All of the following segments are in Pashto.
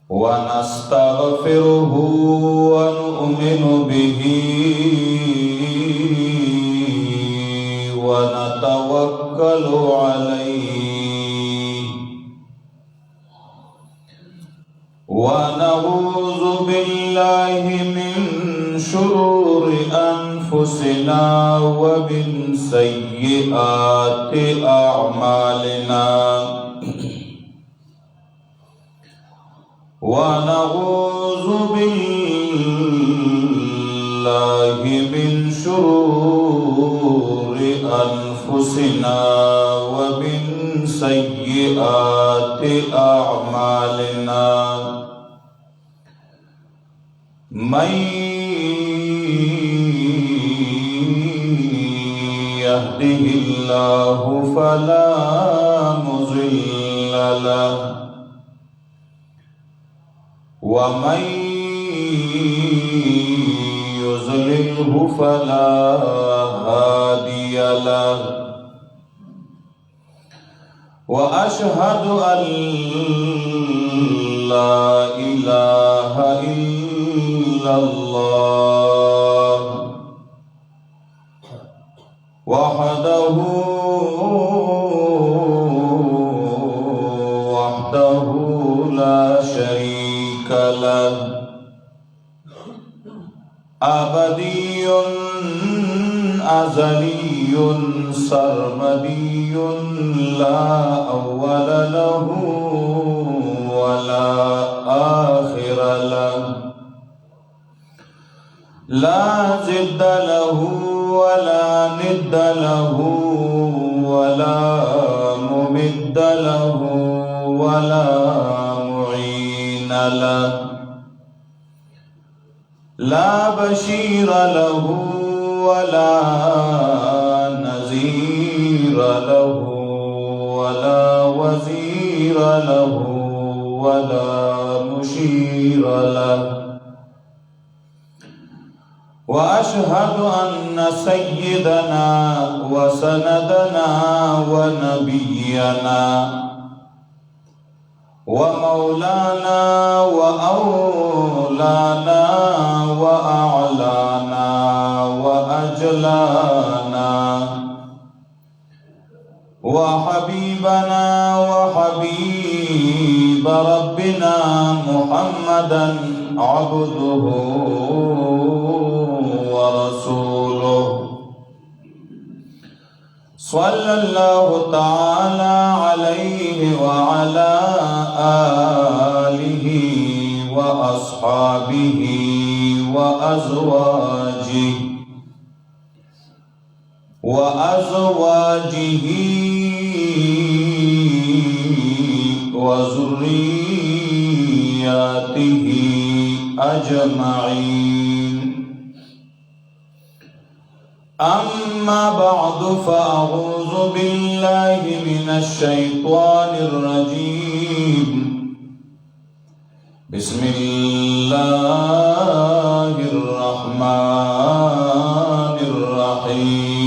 ونستغفره ونؤمن به ونتوكل عليه ونعوذ بالله من شرور أنفسنا ومن سيئات أعمالنا ونعوذ بالله من شرور أنفسنا ومن سيئات أعمالنا من يهده الله فلا مضل له ومن يضلله فلا هادي له وأشهد أن لا إله إلا الله وحده لا شريك له أبدي أزلي سرمدي لا أول له ولا آخر له لا ضد له ولا ند له ولا ممد له ولا معين له لا بشير له ولا نذير له ولا وزير له ولا مشير له وأشهد أن سيدنا وسندنا ونبينا ومولانا وأولانا وأعلانا وأجلانا وحبيبنا وحبيب ربنا محمدا عبده ورسوله صلى الله تعالى عليه وعلى آله وأصحابه وأزواجه وذرياته أجمعين أما بعد فأعوذ بالله من الشيطان الرجيم بسم الله الرحمن الرحيم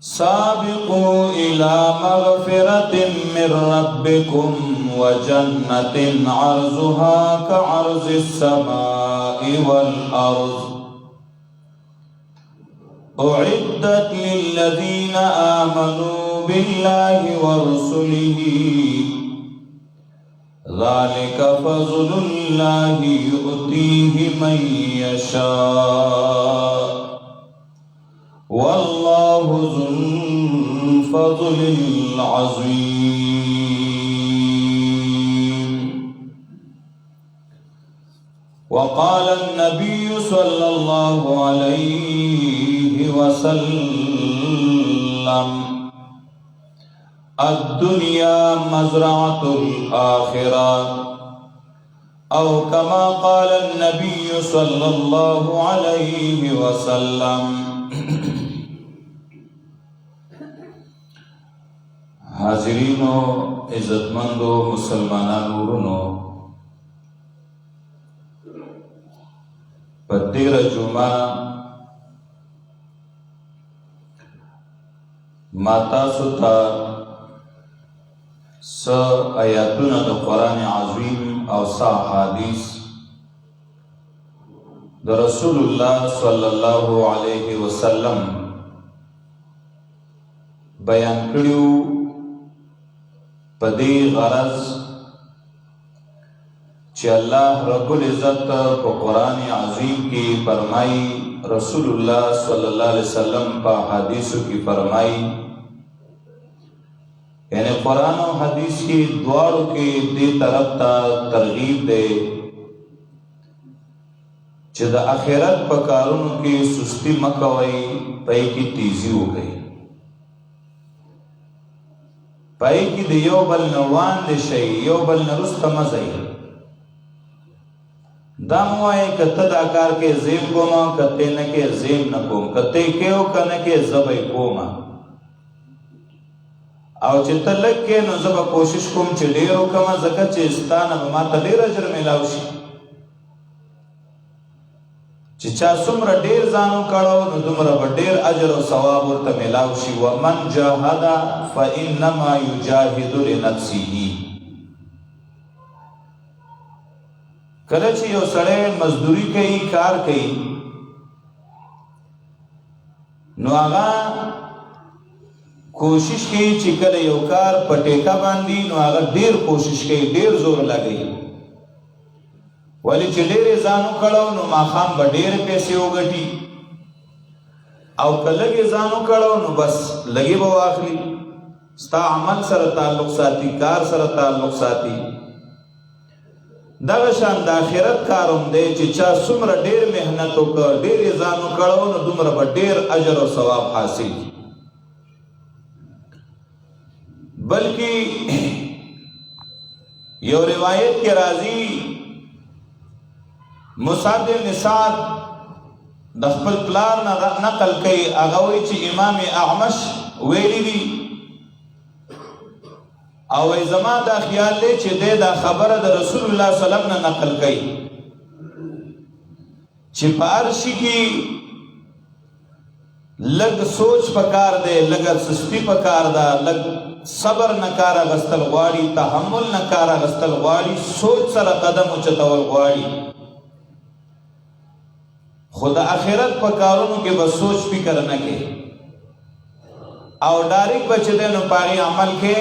سابقوا إلى مغفرة من ربكم وجنة عرضها كعرض السماء والأرض أعدت للذين آمنوا بالله ورسله ذلك فضل الله يؤتيه من يشاء والله ذو الفضل العظيم. وقال النبي صلى الله عليه وسلم الدنيا مزرعة الآخرة أو كما قال النبي صلى الله عليه وسلم. حاضرینو عزتمندو مسلمانانو ورونو، په تېره جمعه ما تاسو ته څه آیاتونه د قرآن عظیم او څه احادیث د رسول الله صلی الله علیه وسلم بیان کړیو په دې غرض چې الله رب العزت په قرآن عظیم کې فرمایي، رسول الله صلی الله علیه وسلم په حدیثو کې فرمایي، یعنی قرآن او حدیث کې دواړو کې دې طرف ته ترغیب دی چې د آخرت په کارونو کې سستی مه کوئ، پای کې تیزی وکړئ، پای کې د یو بل نه وړاندې شئ، یو بل نه وروسته مه ځئ. دا مه وایئ که ته دا کار کې زه کوم، که ته نه کې زه نه کوم، که ته یې کوې که نه کې زه به یې کوم. او چې ته لږ کې نو زه به کوشش کوم چې ډېر وکړم، ځکه چې ستا نه به ما ته ډېر اجر میلاو شي. چې چا څومره ډېر ځان وکړو نو دومره به ډېر اجر او ثواب ورته میلاو شي. ومن جاهد فانما یجاهد لنفسه. کله چې یو سړی مزدوری کوي، کار کوي، نو هغه کوشش کوي چې کله یو کار په ټیکه باندې، نو هغه ډېر کوشش کوي، ډېر زور لګوي، ولی چې ډېرې ځان وکړو نو ماښام به ډېرې پیسې وګټي، او که لږې ځان وکړو نو بس لږې به واخلي. ستا عمل سره تعلق ساتي، کار سره تعلق ساتي. دغه شان د آخرت کار هم دی چې چا څومره ډېر محنت وکړ، ډېرې ځان وکړو نو دومره به ډېر اجر او ثواب حاصل. بلکې یو روایت کې راځي، مصعب بن سعد د خپل پلار نه نقل کوي، هغه وایي چې امام اعمش ویلي دي، او زما دا خیال دی چې دی دا خبره د رسول الله صلی الله علیه وسلم نه نقل کوي چې په هر شي کې لږ سوچ پکار دی، لږ سستی پکار ده، لږ صبر نه کار اخیستل غواړي، تحمل نه کار اخیستل غواړي، سوچ سره قدم اوچتول غواړي. خو د آخرت په کارونو کې به سوچ فکر نه کوي او ډایرکټ به چې دی نو په هغې عمل کې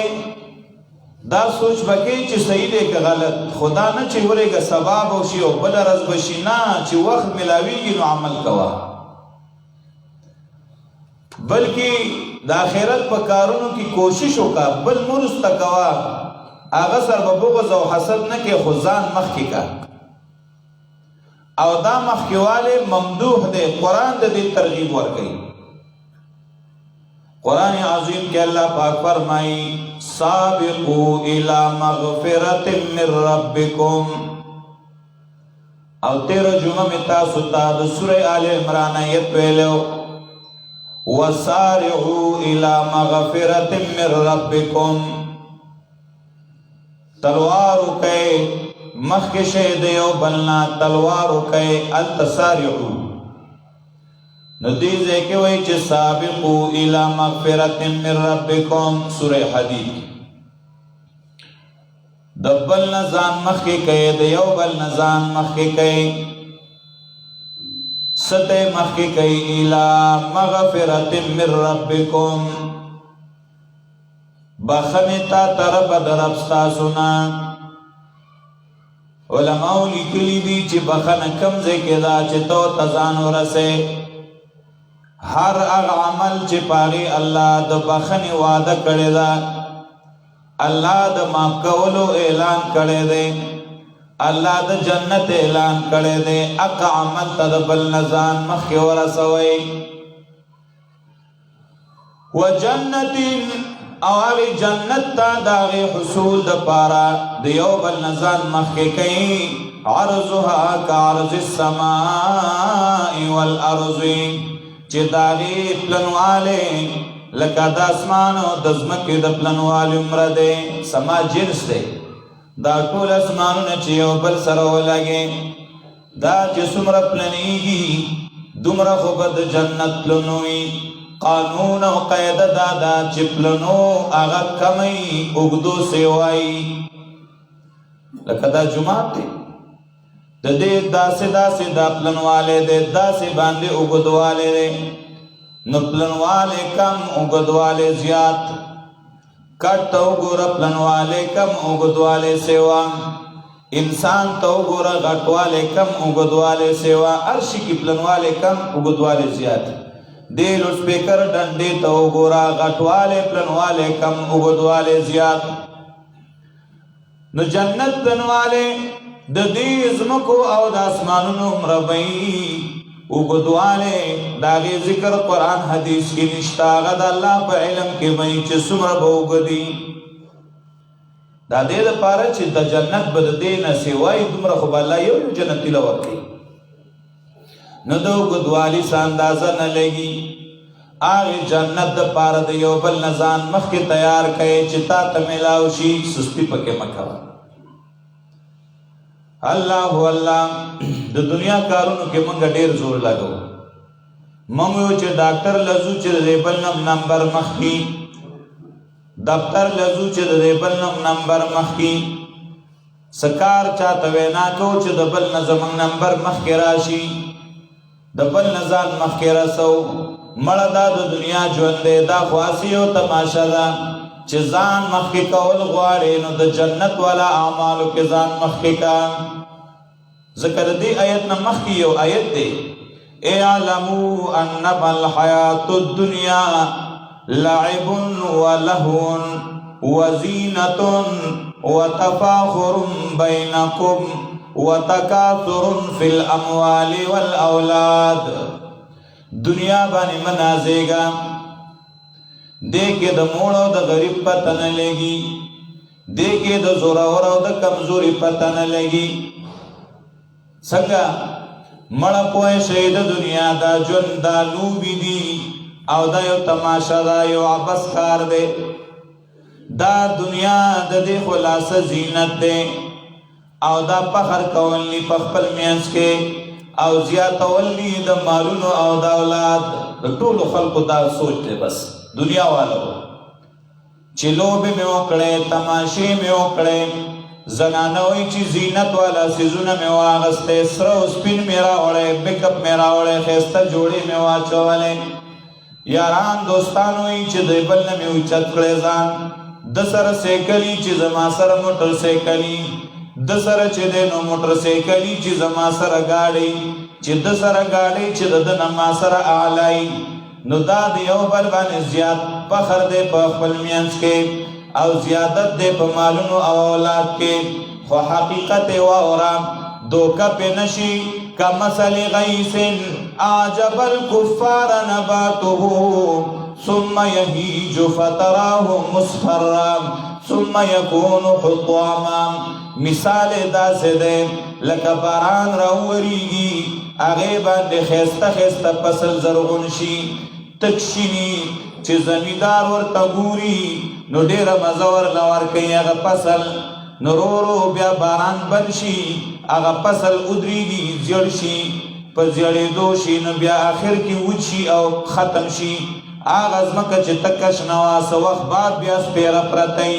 دا سوچ به کوي چې صحیح دی که غلط. خو دا نه چې ورېږه سبا به وشي او بله ورځ به شي، نه، چې وخت میلاویږي نو عمل کوه. بلکې د آخرت په کارونو کې کوشش وکړه، بل مرسته کوه، هغه سره به بغض او حسد نه کې، خو ځان مخکې که. او دا مخکېوالی ممدوح دی، قرآن د دې ترغیب ورکوي. قرآن عظیم کې الله پاک فرمایي، سابقوا الى مغفرة من ربکم. او 13 جمعه میں تاسو ته د سورې آل عمران آیت ویلو، وسارعوا الى مغفرة من ربکم. تلوار وکئ مخکې شئ د یو بلنا، تلوار وکئ التسارعوا. نو دې ځای کې وایي چې سابقوا الى مغفرة من ربکم، سورې حدید. د بل نه ځان مخکې کوئ، د یو بل نه ځان مخکې کوئ، ستې مخکې کوئ الى مغفرة من ربکم، بخنې تا طرفه د رب ستاسو نه. علماء لیکلي دي چې بخنه کوم ځای کې ده چې تو ته ځان ورسې. هر هغه عمل چې پاغي الله د بخنې وعده کړې ده، الله د معاف کولو اعلان کړی دی، الله د جنت اعلان کړی دی، هغه عمل ته د بل نه ځان مخکې ورسوئ. وجنت، او هغې جنت ته د هغې حصول دپاره د یو بل نه ځان مخکې کوي. عرضها کعرض السماء والارض، چې د هغې پلنوالی لکه د اسمان او د ځمکې د پلنوالي عمره دی. سما جنس دی، دا ټول اسمانونه چې یو بل سره ولګي، دا چې څومره پلنېږي دومره خو به د جنت پلن وي. قانون او قاعده دادا چپلنو آغا کمی اگدو سیوائی لکه دا جماعت دی د دې داسې دا پلنواله دی داسې باندې اگدواله دی نو پلنواله کم اگدواله زیات کټ تو ګور پلنواله کم اگدواله سیوا انسان تو ګور غټواله کم اگدواله سیوا ارشی کی پلنواله کم اگدواله زیات دیل سپیکر ډنډې تو ګور غټواله پلنواله کم اگدواله زیات نو جنت تنواله د دې زمکو او د اسمانونو مربعي وګدواله داغه ذکر قران حدیث کې نشتا غد الله په علم کې مې چې څومره وګدي دا دې لپاره چې د جنت بد دې نه سیوای دومره خو الله یو جنت لور کوي نو د وګدوالي اندازه نه لګي آغی جنت د پاره د یو بل نزان مخ کې تیار کړي چې تا ته ملاو شي سستی پکې مکوا الله الله د دنیا کارونو کې مونږ ډېر زور لګو مونږ چې ډاکټر لزو چې د بل نمبر مخکي دفتر لزو چې د بل نمبر مخکي سکار چاته وینا کو چې د بل نمبر مخکي راشي د بل نزان مخکي راسو مړه دا د دنیا ژوند دی دا خاصي او تماشا ده چې ځان مخکې کول غواړي نو د جنت والا اعمالو کې ځان مخکې کا ذکر دی آیت نه مخکې یو آیت دی اعلموا انما الحیات الدنیا لعب ولهو وزینة وتفاخر بینکم وتکاثر فی الاموال والاولاد دنیا باندې منازېګا دیکھے د موړو د غریب پته نه لګي دیکھے د زورور او د کمزوري پته نه لګي څنګه مړ پوهه شهید دنیا دا ژوند دا لوبي دي او دا یو تماشا دا یو عبث کار دی دا دنیا د دې خلاصه زینت دی او دا فخر کولی په خپل میانس کې او زیاتولی د مالونو او د اولاد د ټولو خلقو دا سوچ دی بس دنیا والو چې لوبې مې وکړې تماشې مې وکړې زنانوي چې زینت والا سیزونه مې واغستې سره او سپین مې راوړې بیک اپ مې راوړې ښایسته جوړې مې واچولې یاران دوستان وایي چې د بل نه مې اوچت کړی ځان د سره سیکلي چې زما سره موټر سیکلي د سره چې د نو موټر سایکلی چې زما سره گاډي چې د سره گاډي چې د نما سره اعلی نو دا د یو بل باندې زیات فخر دی په خپل میانس کې او زیادت دی په مالونو او اولاد کې خو حقیقت و اورام دوکا په نشي کمثل غیث اعجب الكفار نباته ثم يهيج فتراه مصفرا ثم يكون حطاما مثال دا سده لکه باران راوریږي هغه باندې خسته خسته فصل زرغون شي تکشینی چې زمیدار ورته ګوري نو ډیره مزه ورلور کوي هغه فصل نورورو بیا باران بند شي هغه فصل ودریږي زیړ شي په زیړېدو شي نو بیا آخر کې وچی او ختم شي هغه ځمکه چې تکش نواسه وخت بعد بیا سپیره پرتی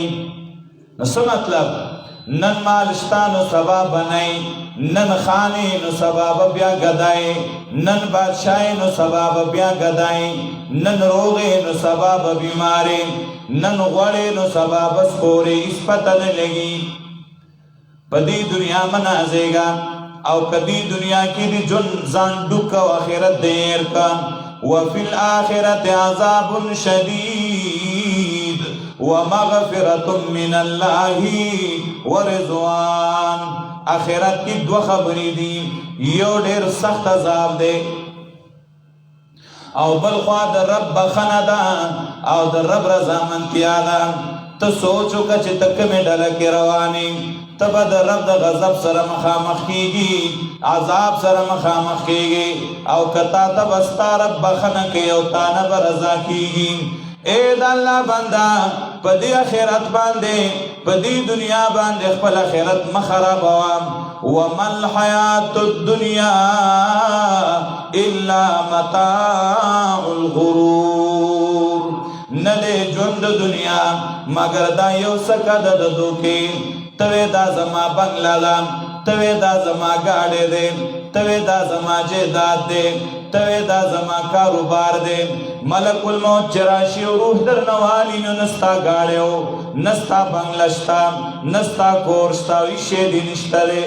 نو څه مطلب نن مالشتانو سبا بنای نن خانی نو سبا بیا گدای نن بادشاہی نو سبا بیا گدای نن روغی نو سبا بیماری نن غوڑی نو سبا بسپوری اس پتہ نہ لگی پدی دنیا منازے گا او کدی دنیا کی دی جن زان ڈکا و آخرت دیر کا وفی الآخرت عذاب شدید ومغفرت من اللہ ورضوان آخرت کی دو خبری دی یو ډیر سخت عذاب دے او بلخوا در رب بخنه دا او در رب رضامندتیا دا ته سوچو که چې تک میں ډلکی روانی تب در رب د غضب سره مخامخ کیږي عذاب سره مخامخ کیږي او کتا تب استا رب بخنه کوي او تانه به رضا کیږي اے د الله بندا پدی آخرت باندې پدی دنیا باندې خپل آخرت مخرب ومل حیات الدنیا الا متاع الغرور نه دی ژوند د دنیا مګر دا یو څکه ده د دوکې ته وې دا زما بنګله ده ته وې دا زما ګاډی دی ته وې دا زما جیداد دی ته وې دا زما کاروبار دی ملک الموت چې راشي او روح درنه والي نو نه ستا ګاډی او نه ستا بنګله شته نه ستا کور شته او هېڅ شی دې نشته دی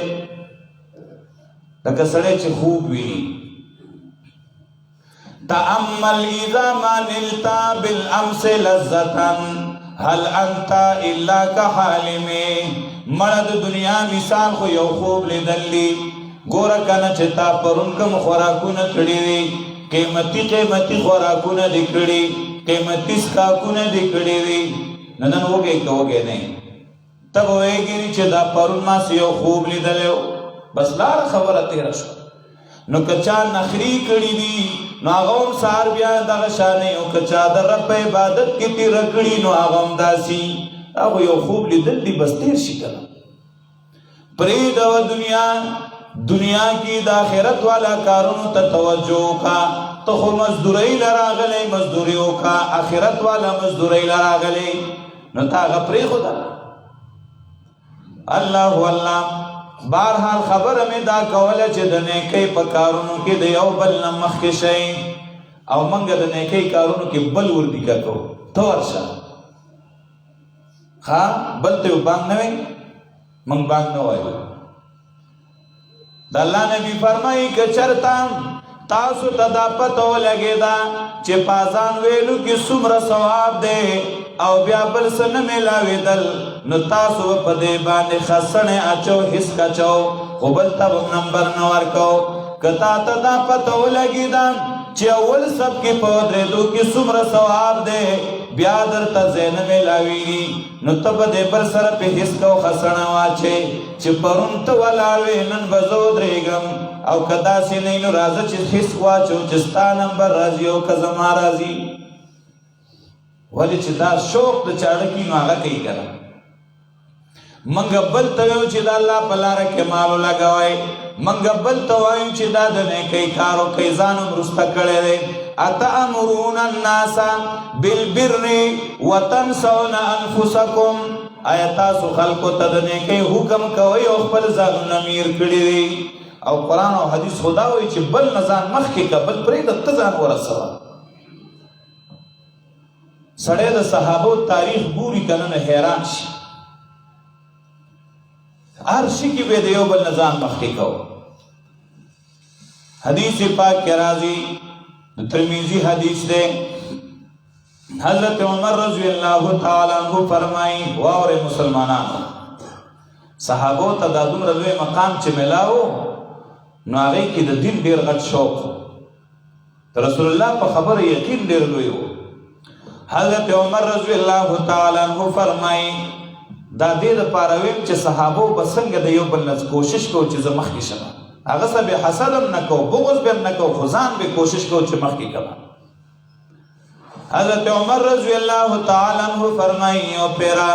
لکه سړی چې خوب ویني تأمل اذا ما نلتا بالامس لذتا هل انت الا كحالمي مړه د دنیا مثال خو یو خوب لیدلی ګوره کنه چې تا پرون کوم خوراکونه کړي وي قیمتي خوراکونه دې کړي قیمتي څښاکونه دې کړي وي نن وګې کوګې نه ته وایې چې دا پرون ما یو خوب لیدلی بس لار خبره تیره شو نو کچا نخری کړي دي نو هغه هم سهار بیا دغه شانې او کچا د رب په عبادت کې تېره کړي نو هغه هم داسي هغه یو خوب لیدل دي بس تېر شي کنه پرېږده دنیا کې د آخرت والا کارونو ته توجه وکړه ته خو مزدورۍ له راغلی مزدوري وکړه آخرت والا مزدورۍ له راغلی نو ته هغه پرېښوده الله الله بهرحال خبره مې دا کوله چې د نیکۍ په کارونو کې د یو بل نه مخکې شئ او موږ د نیکۍ کارونو کې بل وردیکه کوو ته ورشه ښه بل ته یو بانګ نه وایي موږ بانګ نه وایو د الله نبي فرمایي که چېرته تاسو ته دا پته ولګېده چې په اذان ویلو کې څومره ثواب دی او بیا بل څه نه میلاوېدل نو تاسو به په دې باندې خسنې اچو هېڅ کچو خو بل ته به نمبر نه ورکو که تا ته دا پته ولګېده چې اول سب کې په درېدو کې څومره ثواب دی بیا درته ځای نه میلاوېږي نو ته به دې بل سره په هېڅ کو خسنه واچې چې پرون ته ولاړ وې نن به زه ودرېږم او که داسې نه نو راځه چې هېڅ واچو چې ستا نمبر راځي او که زما راځي ولې چې دا شوق د چاړه کې نو هغه کوي که نه موږ بل ته وایو چې د الله په لاره کې مال ولګوئ موږ بل ته وایو چې دا د نیکۍ کار وکئ ځان هم وروسته کړی دی اتأمرون الناس بالبر وتنسون انفسکم آیا تاسو خلکو ته د نیکۍ حکم کوئ او خپل ځانونه میر کړي دي او قرآن او حدیث خدا وایي چې بل نه ځان مخکې که بل پرېږده ته ځان ورسوه سړی د صحابو تاریخ ګوري که نه حیران شي هر شي کې به د یو بل نه ځان مخکې کوو حدیث پاک کې راځي د ترمذی حدیث دی حضرت عمر رضی اللہ تعالی عنہ فرمائی واورے مسلمانانو صحابو ته دا دومره لوی مقام چې ملاو نو هغې کې د دین ډېر غټ شوق رسول الله په خبره یقین ډېر لوی و حضرت عمر رضی اللہ تعالی عنہ فرمائی دا دې دپاره ویم چې صحابو به څنګه د یو بل نه کوشش کوو چې زه مخکې شم هغه څه به حسد هم نه کوو بغض به هم نه کوو خو ځان به کوشش کوو چې مخکې کړم حضرت عمر رضی اللہ تعالی عنہ فرمائی او پیرا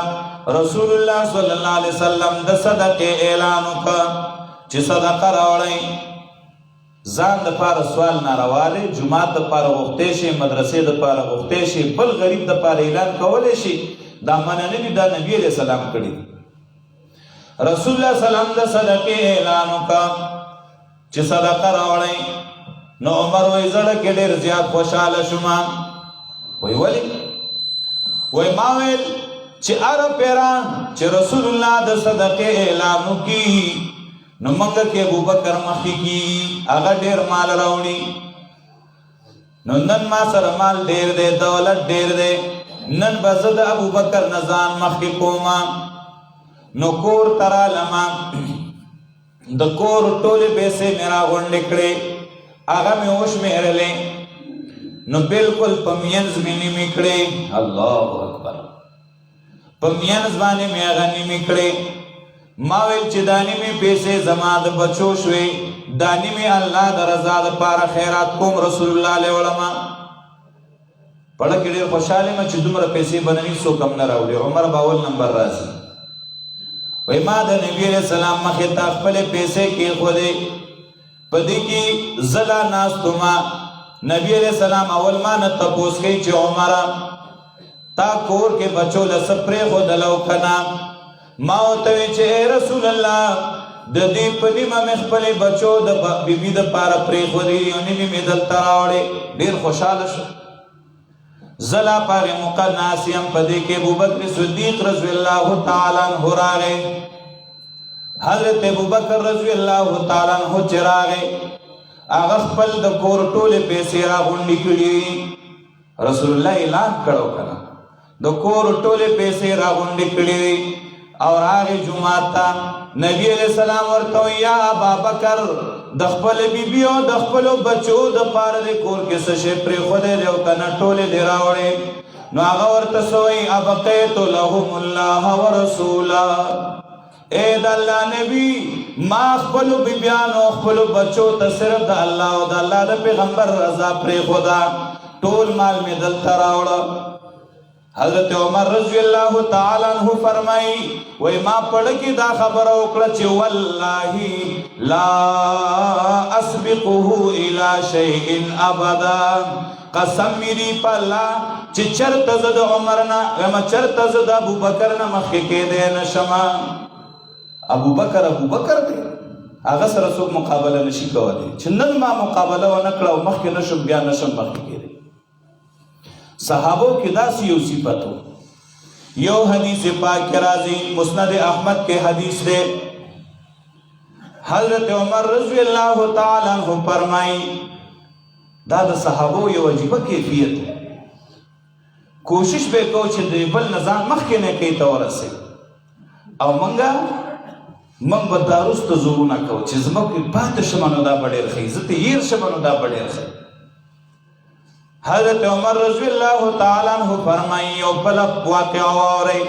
رسول الله صلی الله علیه وسلم د صدقې اعلان وکړ چې صدقه راوړئ ځان دپاره سوال ناروا دی جومات دپاره غوښتی شي مدرسې دپاره غوښتی شي بل غریب دپاره اعلان کولی شي دا منع نه دي دا نبي علیه السلام کړي رسول الله سلام د صدقې اعلان وکړ چې صدقه راوړئ نو عمر وایي زړه کې ډېر زیات خوشحاله شوم وی ولی وی ما ویل چې اره پیرا چې رسول الله د صدقې اعلان وکړي نو موږ کې ابوبکر مخکې کي هغه ډېر مال راوړي نو نن ما سره مال ډېر دی دولت ډېر دی نن به زه د ابوبکر نه ځان مخکې کوم نو کور ته رالمه د کور ټولې پیسې مې راغونډې کړې هغه مې وشمېرلې نو بالکل په مینځ مې نیمې کړې الله اکبر په مینځ باندې مې هغه نیمې کړې ما ویل چې دا نیمې پیسې زما د بچو شوې دا نیمې الله د رضا دپاره خیرات کوم رسول الله علیه وړمه پړه کې ډېر خوشحاله یم چې دومره پیسې به نه وي څوک هم نه راوړي عمر به اول نمبر راځي وایي ما د نبي علیه السلام مخې ته خپلې پیسې کېښودې په دې کې زه لا ناست وم نبی علیہ السلام اول ما نه تپوس کوي چې عمره تا کور کې بچو لسپری خودلو کنا ما وتوی چې رسول الله د دې په نیمه مې خپل بچو د بیبي د پاره پرې خوري او نیمه مې دلته راوړې ډېر خوشاله شو زلا پاره مقناسیم په دې کې ابوبکر صدیق رضی الله تعالی عنہ راغی حضرت ابوبکر رضی الله تعالی عنہ چراغه هغه خپل د کور ټوله پیسې راغونډې کړې رسول الله اعلان کړو کنه د کور ټوله پیسې راغونډې کړې او هغه جمعه ته نبی علیہ السلام ورته یا ابابکر د خپل بیبي او د خپل بچو د پاره د کور کې څه شي پرې خو دې او کنه ټوله دی راوړې نو هغه ورته سوې ابقیت لهم الله ورسولا اے د الله نبی ما خپل بیبيان او خپل بچو ته صرف د الله او د الله د پیغمبر رضا پرې خدا ټول مال می دلته راوړ حضرت عمر رضی الله تعالی عنہ فرمای وای ما پړ کې دا خبره وکړه چې والله لا اسبقه الى شيء ابدا قسم می په الله چې چرته زد عمر نه ما چرته زد ابوبکر نه مخکې کېدې نشم ابوبکر دی هغه سره څوک مقابله نشي کولای چې نن ما مقابله ونه کړه او مخکې نشم بیا نشم مخکې کېدې صحابو کې داسې یو صفت و یو حدیث پاک راځي مسند احمد کې حدیث ده حضرت عمر رضی الله تعالی عنہ فرمایي دا د صحابو یو عجیب کیفیت کوشش به کو چې د بل نظام مخکې نه کوي ته ورسه او منګ به داروست زورونه کو چې زموږ پاتې شمنو دا ډېر ښه عزت یې شمنو دا ډېر ښه حضرت عمر رضی الله تعالی عنہ فرمایي او بل واقعا اوري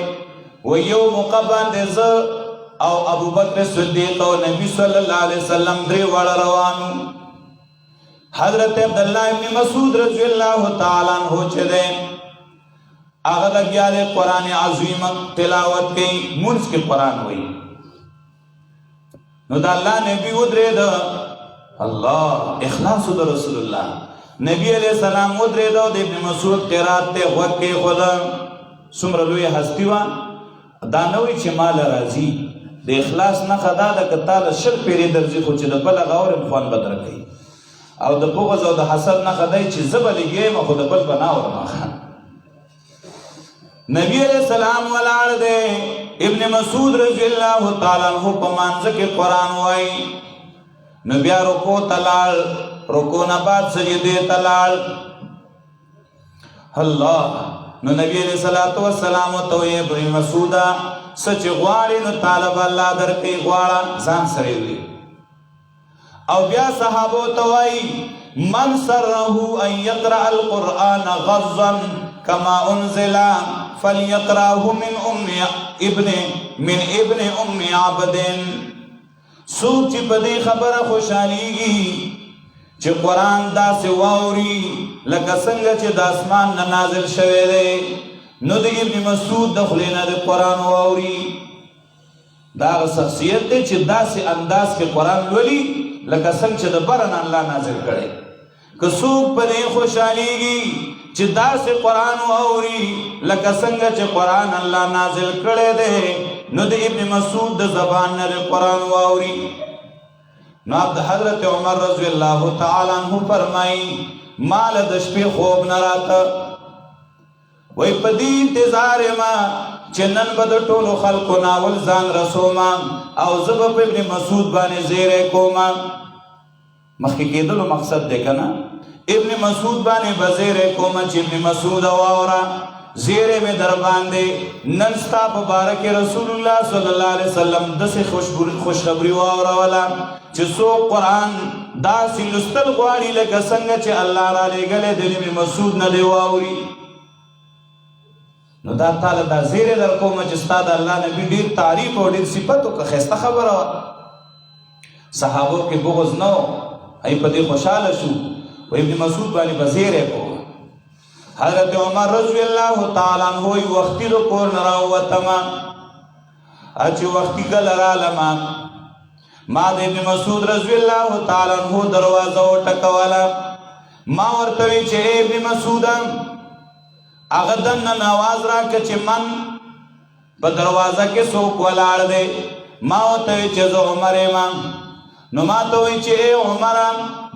و یو موقع باندې ز او ابوبکر صدیق او نبی صلی الله علیه وسلم درې وړ روانو حضرت عبد الله ابن مسعود رضی الله تعالی عنہ چې ده هغه د قرآن عظیم تلاوت کوي مونږ کې قرآن وایي نو د الله نبی ودرېد الله اخلاص د رسول الله نبی علیہ السلام ودرېد د ابن مسعود قرات ته وکي خدا څومره لوی هستی و دا نوې چې مال راځي د اخلاص نه خدا د کتاله شر پیری درځي خو چې د بل غور خوان بدر کوي او د بغض او د حسد نه خدای چې زبلګي مخ د بل بناور مخه نبی علیہ السلام ولاړ دے ابن مسعود رضی اللہ تعالی عنہ په مانځ کې قرآن وایي نو بیا رکوع تلال رکوع نه بعد سجدې تلال الله نو نبی علیہ الصلوۃ والسلام ته ابن مسعود سچ غواړي نو طالب الله درکې غواړه ځان سره وي او بیا صحابو ته وایي من سره ان يقرأ القرآن غضا كما انزل فليقرأه من ابن ام عبد سوک چی پدی خبر خوشحالیگی چی قرآن دا سی واوری لکا سنگا چی دا اسمان نازل شوه دے نو دی ابن مسعود دخلینا دی قرآن واوری دا شخصیت دے چی دا سی انداز کے قرآن لولی لکا سنگ چی دا برن اللہ نازل کرے که سوک پدی خوشحالیگی چې داسې قرآن واوري لکه څنګه چې قرآن الله نازل کړی دی نو د ابن مسعود د زبان نه قرآن واوري نو حضرت عمر رضی الله تعالی عنہ فرمایي مال د شپې خوب نه راته وای په دې انتظار ما چې نن به د ټولو خلکو ناول ځان رسوما او زه به په ابن مسعود باندې زیری کوما مخکې کېدلو مقصد دی که نه ابن مسعود باندې بزیره کوم چې ابن مسعود واورا زیره می در باندې نن ستا مبارک رسول الله صلی الله علیه وسلم دسه خوشخبری واورا ولا چې سو قرآن دا سلستل غواړي لکه څنګه چې الله را لېږلې د ابن مسعود نه دی واوري نو دا تعالی دا زیره در کوم چې ستا د الله نبی ډیر تعریف او ډیر صفات او خسته خبره صحابو کې بغض نو ای په دې خوشاله شو و ابن مسعود باندې بزیره کو حضرت عمر رضی الله تعالی عنہ وختي د کور نه راوتما اچ وختي ګل را لما ما د ابن مسعود رضی الله تعالی عنہ دروازه ټکواله ما ورته چې ابن مسعود هغه دننه آواز راکړه چې من په دروازه کې څوک ولاړ دی. ما ورته وویل چې زه عمر یم. نو ما ته وایي چې ای عمره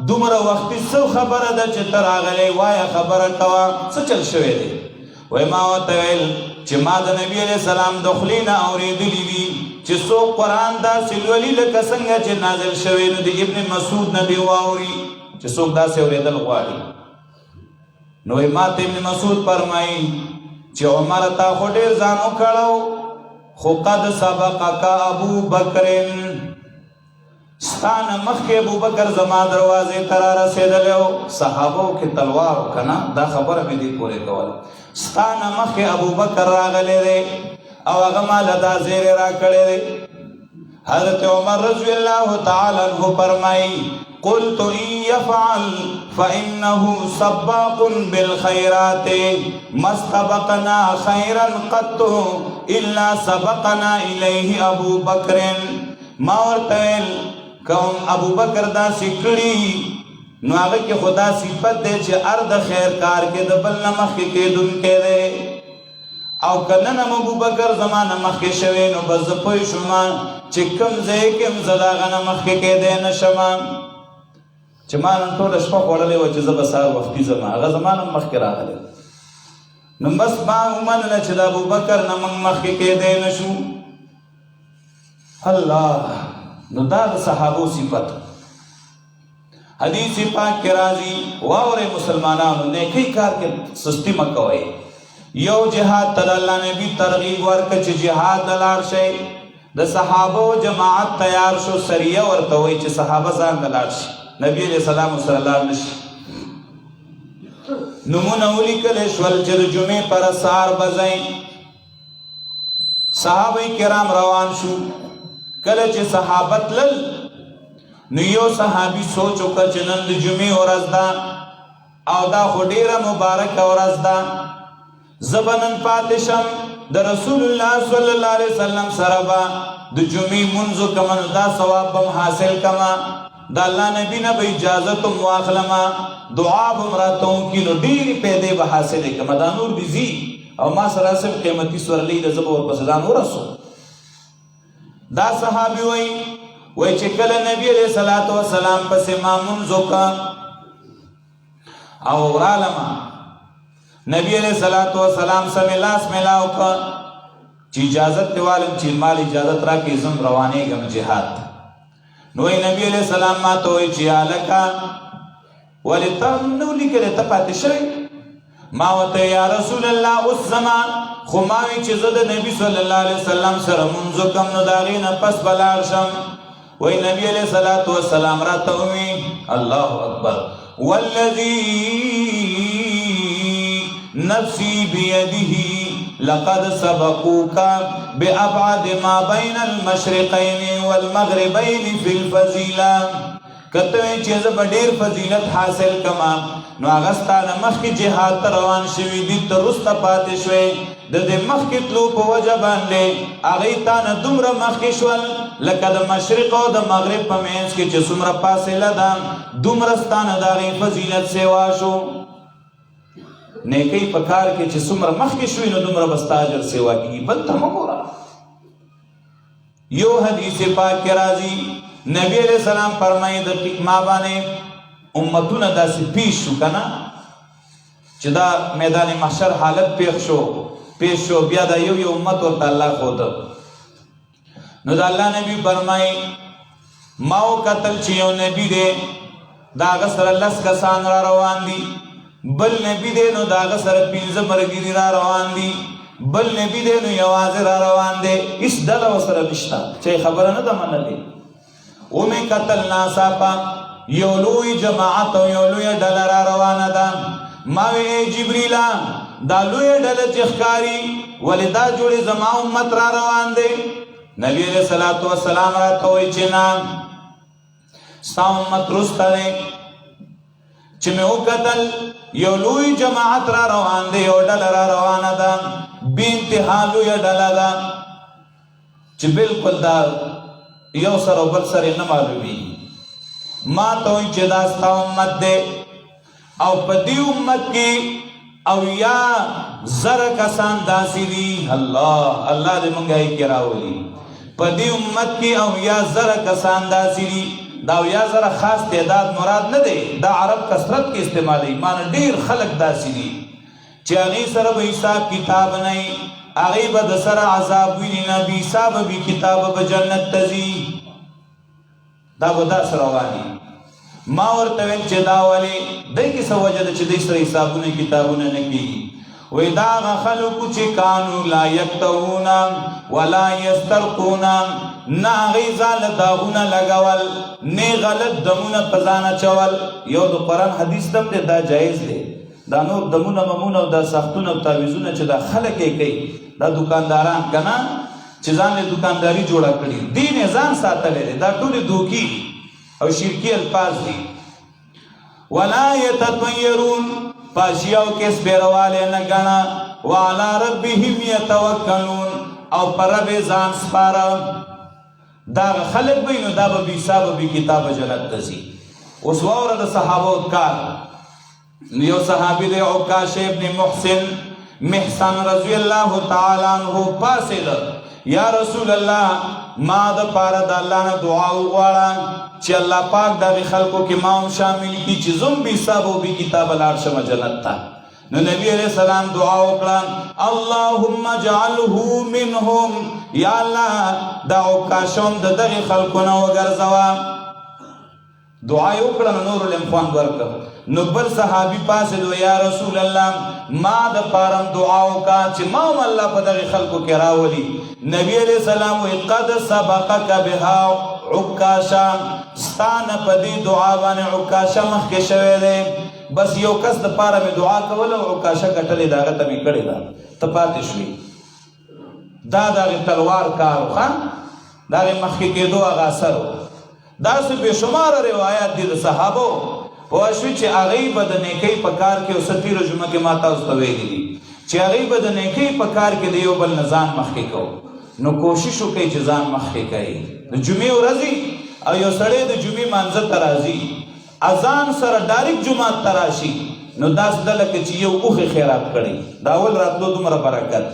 دومره وختي څه خبره ده چې ته راغلی وایه خبره کوه څه چل شوی دی. وایي ما ورته ویل چې ما د نبي علیه السلام د خولې نه اورېدلي دي چې څوک قرآن داسې لولي لکه څنګه چې نازل شوی نو د ابن مسعود نه دې واوري چې څوک داسې اورېدل غواړي. نو وایي ما ته ابن مسعود فرمایي چې عمر تا خو ډېر ځان وکړو خو قد سبقک ابو بکر ستانه مخکې ابو بکر زما دروازې ته رارسېدلی و. صحابو کې تلوار و که نه دا خبره مې دې پورې کوله. ستانه مخکې ابو بکر راغلی دی او هغه ماله دا زیری راکړی دی. حضرت عمر رضی الله تعالی عنہ فرمایي قلت ان يفعل فانه سباق بالخيرات ما استبقنا خيرا قط الا سبقنا اليه ابو بکر. ما ورته ویل کوم ابو بکر داسې کړي نو هغه کې خدا صفت دی چې هر د خیر کار کې د بل نه مخکې کېدونکی دی. او که نن هم ابو بکر زما نه مخکې شوی نو بس زه پوه شوم چې کوم ځای کې هم زه د هغه نه مخکې کېدی نه شم. چې ما نن ټوله شپه خوړلې وه چې زه به سهار وختي ځم هغه زما نه مخکې راغلی نو بس ما ومنله چې د ابو بکر نه موږ مخکې کېدی نه شو. الله نو دا د صحابو صفت. حدیث پاک کې راځي واورئ مسلمانانو نیکی کار کې سستی مه کوئ. یو جهاد ته د الله نبي ترغیب ورکړه چې جهاد ته لاړ شئ. د صحابو جماعت تیار شو سریه ورته وایي چې صحابه ځان ته لاړ شي نبي علیه السلام سره لاړ نه شي. نومونه ولیکلی شول چې د جمعې پر سهار به ځئ. صحابه کرام روان شو. کله چې صحابه تلل نو یو صحابي سوچ وکړه چې نن د جمعې ورځ ده او دا خو ډېره مبارکه ورځ ده زه به نن پاتې شم د رسول الله صلی الله علیه وسلم سره به د جمعې لمونځ وکړم نو دا ثواب به حاصل کړم د الله نبي نه به اجازت هم واخلم دعا به م راته وکړي نو ډېرې پیدې به حاصلې کړم دا نور دې ځي او ما سره صرف قیمتي سورلۍ ده زه به ورپسې ځان ورسوم. دا صحابي وای چې کله نبی علیہ الصلوۃ والسلام پسې ما لمونځ وکړ او ورالم نبی علیہ الصلوۃ والسلام سره لاس میلاو کړ چې اجازت دیوالم چې مال اجازت راکې زم روانېږم جهاد. نو نبی علیہ السلام ما ته وایي چې الکا ولې ته نو لیکلی ته پاتې شوی. ما ورته یا رسول الله اوس زما خو ما وی چې زه د نبي صلی الله علیه وسلم سره لمونځ وکړم نو د هغې نه پس به لاړ شم. وی نبی علیہ الصلوۃ والسلام راته ووی الله اکبر والذی نفسی بیده لقد سبقوک بابعد ما بین المشرقین والمغربین فی الفضیلہ. کته چې زه به ډېر فضیلت حاصل کما نو هغه ستا نه مخکې جهاد ته روان شوي دي ته وروسته پاتې شوې د دې مخکې تلو په وجه باندې هغوی تا نه دومره مخکې شول لکه د مشرق او د مغرب په منځ کې چې څومره فاصله ده دومره ستا نه د هغې فضیلت سیوا شو. نیکۍ په کار کې چې څومره مخکې شوي نو دومره به ستا اجر سیوا کېږي بل ته مه ګوره. یو حدیث پاک کې راځي نبی علیہ السلام فرمایي د ما باندې امتونه داسې پیش شو که نه چې دا میدان محشر حالت پیښ شو بیا دا یو امت ورته الله ښوده. نو د الله نبی فرمایي ما وکتل چې یو نبی دی د هغه سره 10 کسان را روان دي بل نبی دی نو د هغه سره 15 ملګري را روان دي بل نبی دی نو یوازې را روان دی هېڅ ډله ورسره نشته چې خبره نه ده منلې. ومې کتل ناڅاپه یو لوی جماعت او یو لویه ډله را روانه ده. ما وی ای جبریله دا لویه ډله چې ښکاري ولې دا جوړې زما امت را روان دی. نبی علیہ الصلوۃ والسلام راته وایي چې نه ستا امت وروسته دی. چې مې وکتل یو لوی جماعت را روان دی یو ډله را روانه ده بې انتها لویه ډله ده چې بلکل دا یو سر او بل سر نه معلومیږي. ما ته وایي چې دا ستا امت دی او په دې امت کې او یا زر کسان داسې دي الله دې موږ یې کې راولي په دې امت کې او یا زر کسان داسې دي دا او یا زر خاص تعداد مراد نه دی دا عرب کثرت کې استعمالي معنی ډیر خلق داسې دي چې هغې سره به حساب کتاب نه وي هغې به د سره عذاب ویني نه بې حسابه بې کتابه به جنت ته ځي دا به داسې رواني ما ورته ویل چې دا ولې دی کې څه وجه ده چې دوی سره حسابونه کتابونه نه کېږي وی دا هغه خلکو چې کانو لا یکتهون ولا یسترقون نه هغې ځان له داغونه لګول نه غلط دمونه په ځان اچول یو د قرآن حدیث دم دی دا جایز دی دا نور دمونه ممونه او دا سختونه او تعویضونه چې دا خلک یې کوي دا دکانداران که نه چې ځان له دکانداري جوړه کړي دین یې ځان ساتلی دی دا ټولې دوکي او شرکی الفاظ دي ولا یتطیرون پاشیاو کې سپیرواله نه ګڼه وعلى ربهم یتوکلون او پر رب ځان سپاره دا خلک به نو دا به بې حسابه بې کتابه جنت ته ځي اوس واوره د صحابو کار یو صحابي دی عکاش ابن محسن رضی الله تعالی عنہ پاسېده یا رسول الله ما د پاره د الله نه دعا وغواړه چې الله پاک دغې خلکو کې ما هم شامل کړي چې زه هم بې حسابه او بې کتابه لاړ شمه جنت ته نو نبی علیہ السلام دعا وکړه اللهم اجعله منهم یا الله دا عکاش هم د دغې خلکو نه وګرځوه دعا یې وکړه نو نور علم خوند ورکړه نو بل صحابي پاسېدو یا رسول الله ما د پاره دعا وکړه چې ما هم الله په دغې خلکو کې راولي نبی علیہ السلام وی قد سبقک بها عکاشا ستا نه په دې دعا باندې عکاشا مخکې شوی دی بس یو کس د پاره مې دعا کوله او عکاشا ګټلې د هغه ته مې کړې ده ته پاتې شوې دا د هغې تلوار کار و ښه د هغې مخکې کېدو هغه اثر و داسې بې شماره روایات دي د صحابو پوه شوې چې هغې به د نیکۍ په کار کې اوس تېره جمعه کې ما تاسو ته ویلي دي چې هغې به د نیکۍ په کار کې د یو بل نه ځان مخکې کوو نو کوشش وکړئ چې ځان مخکې کوئ د جمعې ورځې او یو سړی د جمعې مانځه ته راځي اذان سره ډایرکټ جومات ته راشي نو داسې ده لکه چې یو اوښې خیرات کړی د اول راتلو دومره برکت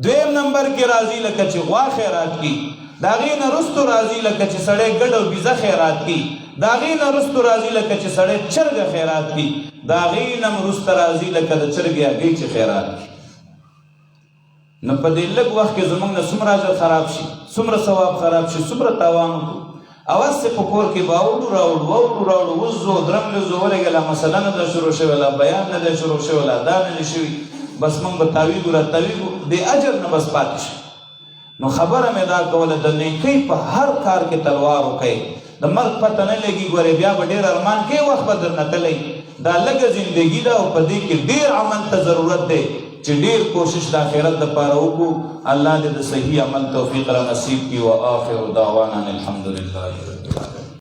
دویم نمبر کې راځي لکه چې غوا خیرات کړي د هغې نه وروستو راځي لکه چې سړی ګډ او بیزه خیرات کړي د هغې نه وروستو راځي لکه چې سړی چرګه خیرات کړي د هغې نه وروسته راځي لکه د چرګې هګۍ چې خیرات کړي نو په دې لږ وخت کې زموږ نه څومره اجر خراب شي څومره ثواب خراب شي څومره تاوان وکړو اول څه په کور کې به اوړو راوړو اوس ځو درم نه ځو ولېږله مسله نه ده شروع شوې لا بیان نه ده شروع شوی لا دا نه ده شوي بس موږ به تاویږو راتاویږو دې اجر نه بس پاتې شي نو خبره مې دا کوله د نیکۍ په هر کار کې تلوار وکئ د مرګ پته نه لګي ګورې بیا به ډېر ارمان کوې وخت به درنه تلئ دا لږه زندګي ده او په دې کې ډېر عمل ته ضرورت دی چې ډېر کوشش د آخرت دپاره وکړو الله دې د صحیح عمل توفیق را نصیب کړي و آخر دعوانا الحمدلله رب العالمین